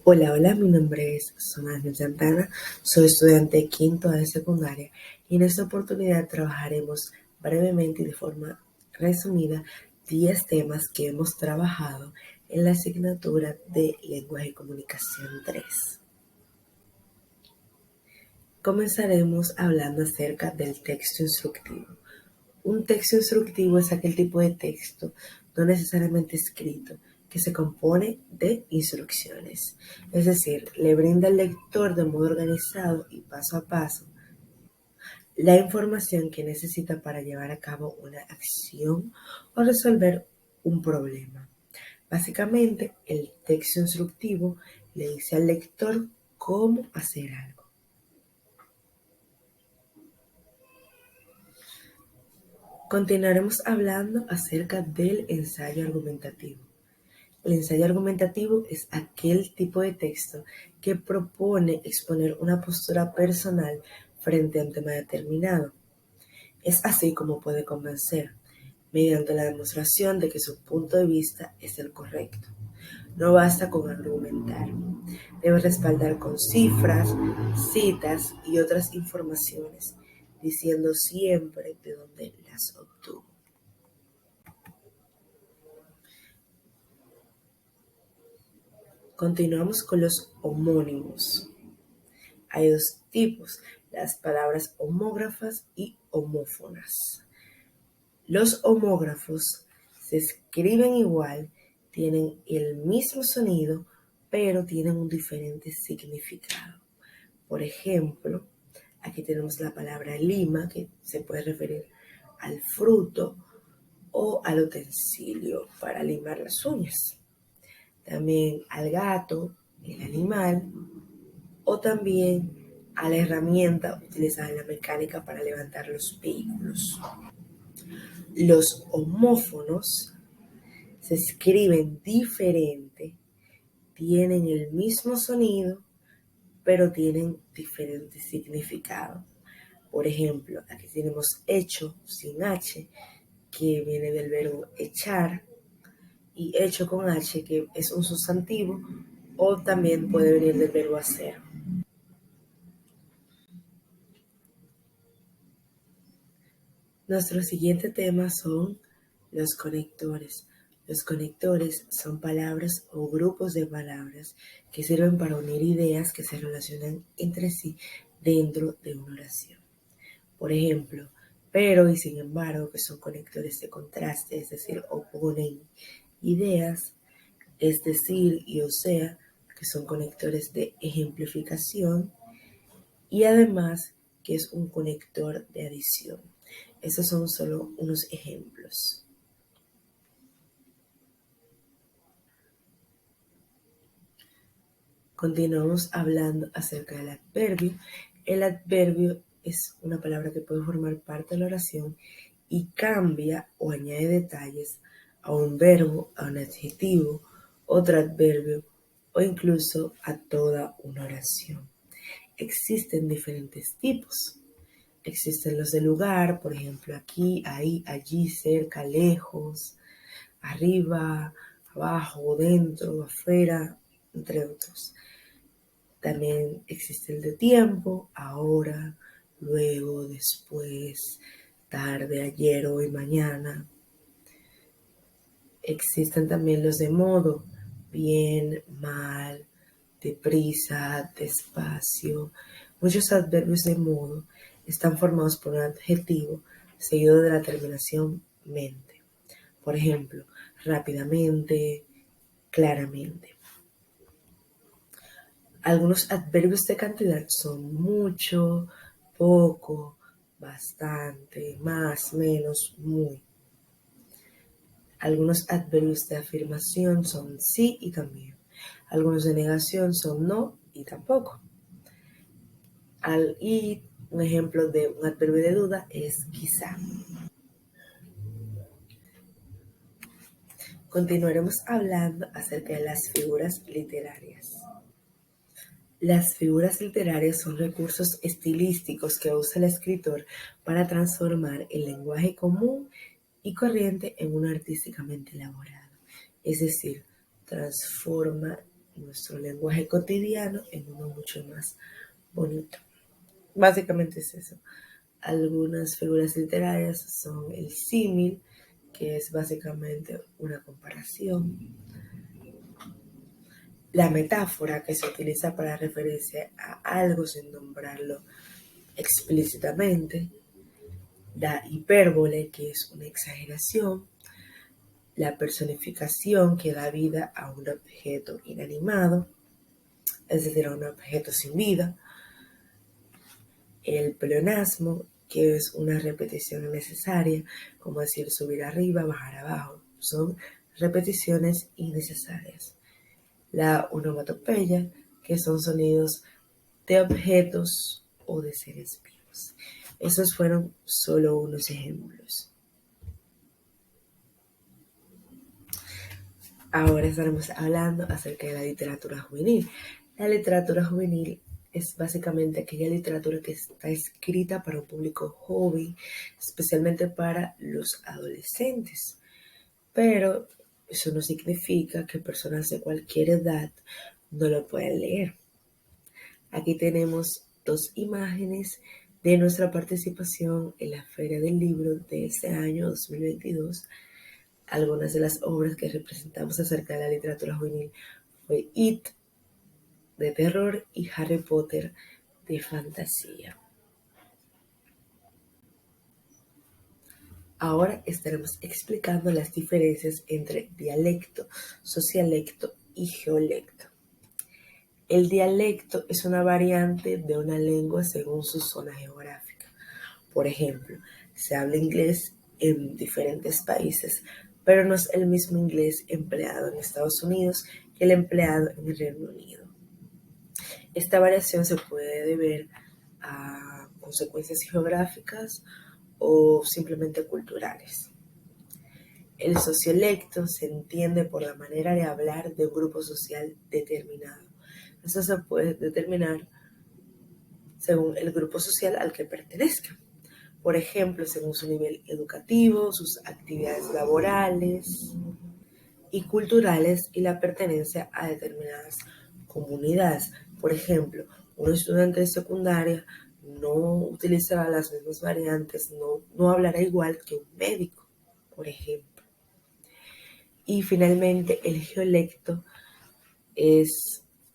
Hola, hola, mi nombre es Sonia Santana, soy estudiante de quinto de secundaria y en esta oportunidad trabajaremos brevemente y de forma resumida 10 temas que hemos trabajado en la asignatura de Lenguaje y Comunicación 3. Comenzaremos hablando acerca del texto instructivo. Un texto instructivo es aquel tipo de texto no necesariamente escrito que se compone de instrucciones, es decir, le brinda al lector de modo organizado y paso a paso la información que necesita para llevar a cabo una acción o resolver un problema. Básicamente, el texto instructivo le dice al lector cómo hacer algo. Continuaremos hablando acerca del ensayo argumentativo. El ensayo argumentativo es aquel tipo de texto que propone exponer una postura personal frente a un tema determinado. Es así como puede convencer, mediante la demostración de que su punto de vista es el correcto. No basta con argumentar, debe respaldar con cifras, citas y otras informaciones, diciendo siempre de dónde las obtuvo. Continuamos con los homónimos. Hay dos tipos, las palabras homógrafas y homófonas. Los homógrafos se escriben igual, tienen el mismo sonido, pero tienen un diferente significado. Por ejemplo, aquí tenemos la palabra lima, que se puede referir al fruto o al utensilio para limar las uñas. También al gato, el animal, o también a la herramienta utilizada en la mecánica para levantar los vehículos. Los homófonos se escriben diferente, tienen el mismo sonido, pero tienen diferente significado. Por ejemplo, aquí tenemos hecho sin H, que viene del verbo echar, y hecho con H, que es un sustantivo, o también puede venir del verbo hacer. Nuestro siguiente tema son los conectores. Los conectores son palabras o grupos de palabras que sirven para unir ideas que se relacionan entre sí dentro de una oración. Por ejemplo, pero y sin embargo, que son conectores de contraste, es decir, oponen ideas, es decir, y o sea, que son conectores de ejemplificación, y además que es un conector de adición. Estos son solo unos ejemplos. Continuamos hablando acerca del adverbio. El adverbio es una palabra que puede formar parte de la oración y cambia o añade detalles a un verbo, a un adjetivo, otro adverbio o incluso a toda una oración. Existen diferentes tipos. Existen los de lugar, por ejemplo, aquí, ahí, allí, cerca, lejos, arriba, abajo, dentro, afuera, entre otros. También existe el de tiempo, ahora, luego, después, tarde, ayer, hoy, mañana. Existen también los de modo, bien, mal, deprisa, despacio. Muchos adverbios de modo están formados por un adjetivo seguido de la terminación mente. Por ejemplo, rápidamente, claramente. Algunos adverbios de cantidad son mucho, poco, bastante, más, menos, muy. Algunos adverbios de afirmación son sí y también. Algunos de negación son no y tampoco. Y un ejemplo de un adverbio de duda es quizá. Continuaremos hablando acerca de las figuras literarias. Las figuras literarias son recursos estilísticos que usa el escritor para transformar el lenguaje común y corriente en uno artísticamente elaborado. Es decir, transforma nuestro lenguaje cotidiano en uno mucho más bonito. Básicamente es eso. Algunas figuras literarias son el símil, que es básicamente una comparación. La metáfora, que se utiliza para referirse a algo sin nombrarlo explícitamente. La hipérbole, que es una exageración. La personificación, que da vida a un objeto inanimado, es decir, a un objeto sin vida. El pleonasmo, que es una repetición innecesaria, como decir subir arriba, bajar abajo. Son repeticiones innecesarias. La onomatopeya, que son sonidos de objetos o de seres vivos. Esos fueron solo unos ejemplos. Ahora estaremos hablando acerca de la literatura juvenil. La literatura juvenil es básicamente aquella literatura que está escrita para un público joven, especialmente para los adolescentes. Pero eso no significa que personas de cualquier edad no lo puedan leer. Aquí tenemos dos imágenes de nuestra participación en la Feria del Libro de este año 2022. Algunas de las obras que representamos acerca de la literatura juvenil fue It, de terror, y Harry Potter, de fantasía. Ahora estaremos explicando las diferencias entre dialecto, socialecto y geolecto. El dialecto es una variante de una lengua según su zona geográfica. Por ejemplo, se habla inglés en diferentes países, pero no es el mismo inglés empleado en Estados Unidos que el empleado en el Reino Unido. Esta variación se puede deber a consecuencias geográficas o simplemente culturales. El sociolecto se entiende por la manera de hablar de un grupo social determinado. Eso se puede determinar según el grupo social al que pertenezca. Por ejemplo, según su nivel educativo, sus actividades laborales y culturales y la pertenencia a determinadas comunidades. Por ejemplo, un estudiante de secundaria no utilizará las mismas variantes, no hablará igual que un médico, por ejemplo. Y finalmente, el geolecto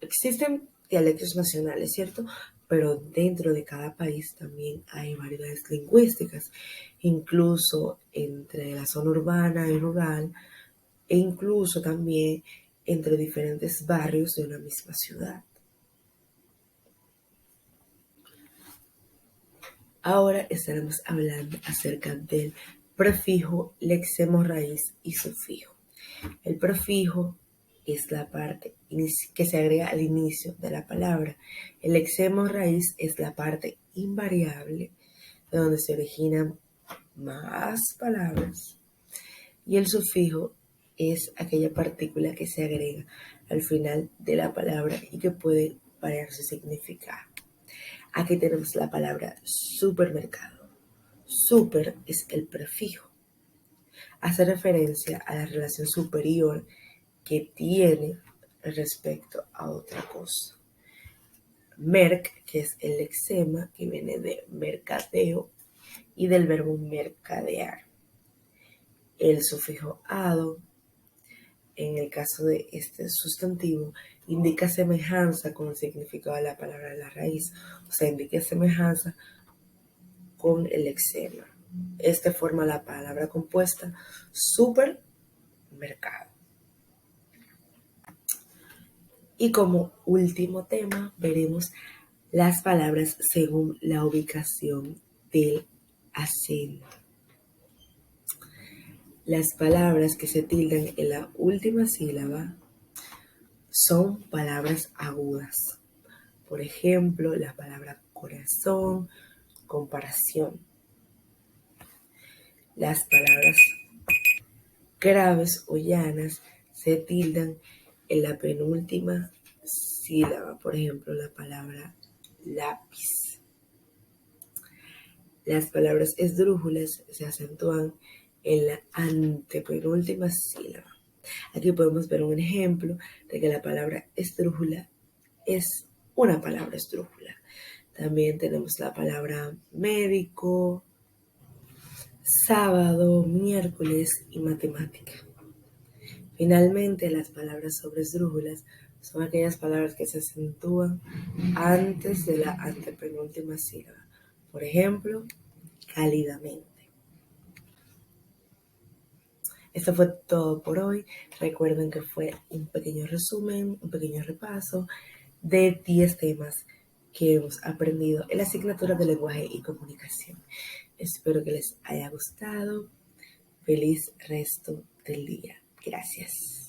existen dialectos nacionales, ¿cierto? Pero dentro de cada país también hay variedades lingüísticas, incluso entre la zona urbana y rural, e incluso también entre diferentes barrios de una misma ciudad. Ahora estaremos hablando acerca del prefijo, lexemo raíz y sufijo. El prefijo es la parte que se agrega al inicio de la palabra. El lexemo raíz es la parte invariable de donde se originan más palabras. Y el sufijo es aquella partícula que se agrega al final de la palabra y que puede variar su significado. Aquí tenemos la palabra supermercado. Super es el prefijo. Hace referencia a la relación superior que tiene respecto a otra cosa. Merc, que es el lexema, que viene de mercadeo y del verbo mercadear. El sufijo ado, en el caso de este sustantivo, indica semejanza con el significado de la palabra de la raíz, o sea, indica semejanza con el lexema. Este forma la palabra compuesta supermercado. Y como último tema, veremos las palabras según la ubicación del acento. Las palabras que se tildan en la última sílaba son palabras agudas. Por ejemplo, la palabra corazón, comparación. Las palabras graves o llanas se tildan en la penúltima sílaba. Por ejemplo, la palabra lápiz. Las palabras esdrújulas se acentúan en la antepenúltima sílaba. Aquí podemos ver un ejemplo de que la palabra esdrújula es una palabra esdrújula. También tenemos la palabra médico, sábado, miércoles y matemática. Finalmente, las palabras sobre esdrújulas son aquellas palabras que se acentúan antes de la antepenúltima sílaba. Por ejemplo, cálidamente. Esto fue todo por hoy. Recuerden que fue un pequeño resumen, un pequeño repaso de 10 temas que hemos aprendido en la asignatura de lenguaje y comunicación. Espero que les haya gustado. Feliz resto del día. Gracias.